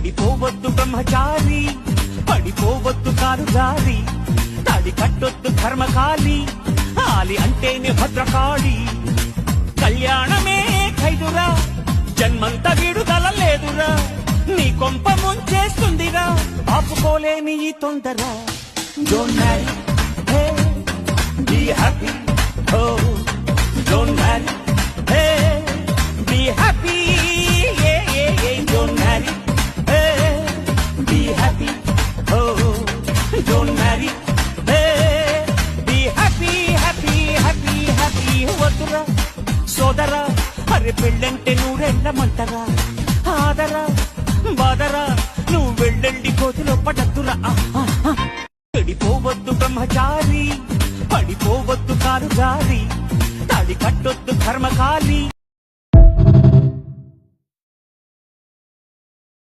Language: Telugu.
చెడిపోవద్దు బ్రహ్మచారి, పడిపోవద్దు కారు జారి, తాడి కట్టొద్దు కర్మకాలి, ఆలి అంటేనే భద్రకాళి. కళ్యాణమే ఖైదురా, జన్మంత విడుదల లేదురా, నీ కొంప ముంచేస్తుందిరా, ఆపుకోలేని ఈ తొందర. Don't marry, hey, be happy, oh, don't marry, hey, be happy, yeah, yeah, yeah, don't marry, hey, be happy, oh, don't marry, hey, be happy, happy, happy, happy. వద్దురా సోదరా, అరే పెళ్ళంటే నూరెళ్ళమంటరా, ఆదరా బాదరా, నువ్వు వెళ్ళండి కోతిలో పడద్దురా. చెడిపోవద్దు బ్రహ్మచారి, పడిపోవద్దు కారు జారి, తాడి కట్టొద్దు కర్మకాలి.